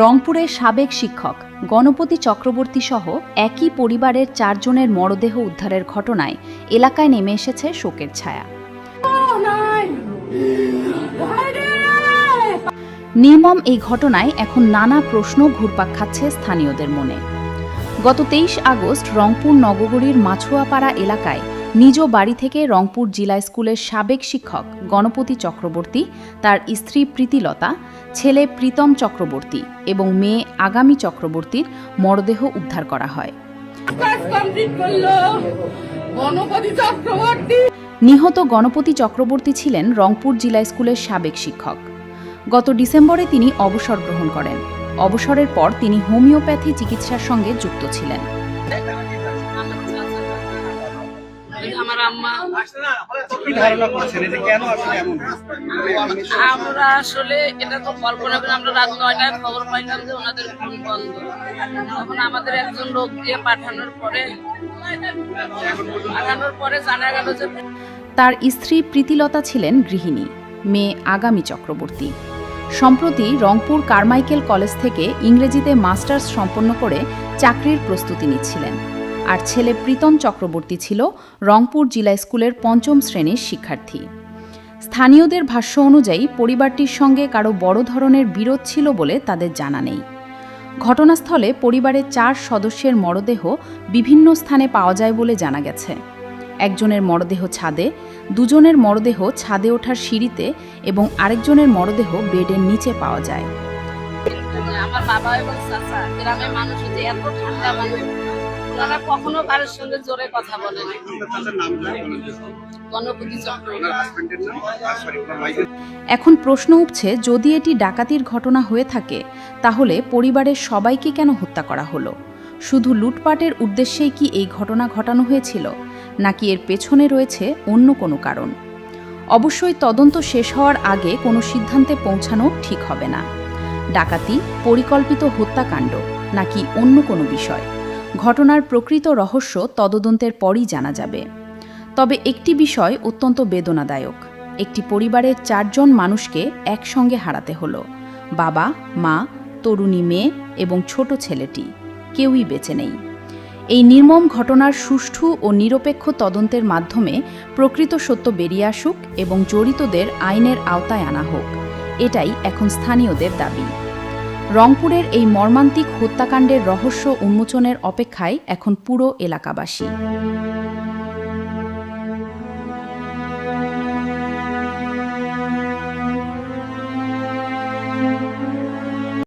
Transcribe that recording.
রংপুরের সাবেক শিক্ষক গণপতি চক্রবর্তী সহ একই পরিবারের 4 জনের মরদেহ উদ্ধারের ঘটনায় এলাকায় নেমে এসেছে শোকের ছায়া। নির্মম এই ঘটনায় এখন নানা প্রশ্ন ঘুরপাক খাচ্ছে স্থানীয়দের মনে। গত 23 আগস্ট রংপুর নগরীর মাছুয়াপাড়া এলাকায় নিজ বাড়ি থেকে রংপুর জিলা স্কুলের সাবেক শিক্ষক গণপতি চক্রবর্তী, তার স্ত্রী প্রীতিলতা, ছেলে প্রীতম চক্রবর্তী এবং মেয়ে আগামী চক্রবর্তীর মরদেহ উদ্ধার করা হয়। নিহত গণপতি চক্রবর্তী ছিলেন রংপুর জিলা স্কুলের সাবেক শিক্ষক। গত ডিসেম্বরে তিনি অবসর গ্রহণ করেন। অবসরের পর তিনি হোমিওপ্যাথি চিকিৎসার সঙ্গে যুক্ত ছিলেন। আমরা আসলে এটা তো কল্পনা করি, আমরা রাত 9টায় খবর পাইলাম যে ওনাদের ফোন বন্ধ। তখন আমাদের একজন লোক দিয়ে পাঠানোর পরে জানা গেল যে তার স্ত্রী প্রীতিলতা ছিলেন গৃহিণী, মেয়ে আগামী চক্রবর্তী। সম্প্রতি রংপুর কারমাইকেল কলেজ থেকে ইংরেজিতে মাস্টার্স সম্পন্ন করে চাকরির প্রস্তুতি নিচ্ছিলেন। আর ছেলে প্রীতম চক্রবর্তী ছিল রংপুর জিলা স্কুলের 5ম শ্রেণীর শিক্ষার্থী। স্থানীয়দের ভাষ্য অনুযায়ী পরিবারটির সঙ্গে কারো বড় ধরনের বিরোধ ছিল বলে তাদের জানা নেই। ঘটনাস্থলে পরিবারের 4 সদস্যের মরদেহ বিভিন্ন স্থানে পাওয়া যায় বলে জানা গেছে। একজনের মরদেহ ছাদে, 2 জনের মরদেহ ছাদে ওঠার সিঁড়িতে এবং আরেকজনের মরদেহ বেডের নিচে পাওয়া যায়। আমার বাবা এবং চাচা গ্রামের মানুষ যে এত ঠান্ডা মানুষ, ওনারা কখনো কারোর সঙ্গে জোরে কথা বলেন। এখন প্রশ্ন উঠছে, যদি এটি ডাকাতির ঘটনা হয়ে থাকে তাহলে পরিবারের সবাইকে কেন হত্যা করা হলো? শুধু লুটপাটের উদ্দেশ্যেই কি এই ঘটনা ঘটানো হয়েছিল, নাকি এর পেছনে রয়েছে অন্য কোনো কারণ? অবশ্যই তদন্ত শেষ হওয়ার আগে কোনো সিদ্ধান্তে পৌঁছানো ঠিক হবে না। ডাকাতি, পরিকল্পিত হত্যাকাণ্ড নাকি অন্য কোনো বিষয়, ঘটনার প্রকৃত রহস্য তদন্তের পরই জানা যাবে। তবে একটি বিষয় অত্যন্ত বেদনাদায়ক। একটি পরিবারের 4 জন মানুষকে একসঙ্গে হারাতে হলো। বাবা, মা, তরুণী মেয়ে এবং ছোট ছেলেটি, কেউই বেঁচে নেই। এই নির্মম ঘটনার সুষ্ঠু ও নিরপেক্ষ তদন্তের মাধ্যমে প্রকৃত সত্য বেরিয়ে আসুক এবং জড়িতদের আইনের আওতায় আনা হোক, এটাই এখন স্থানীয়দের দাবি। রংপুরের এই মর্মান্তিক হত্যাকাণ্ডের রহস্য উন্মোচনের অপেক্ষায় এখন পুরো এলাকাবাসী।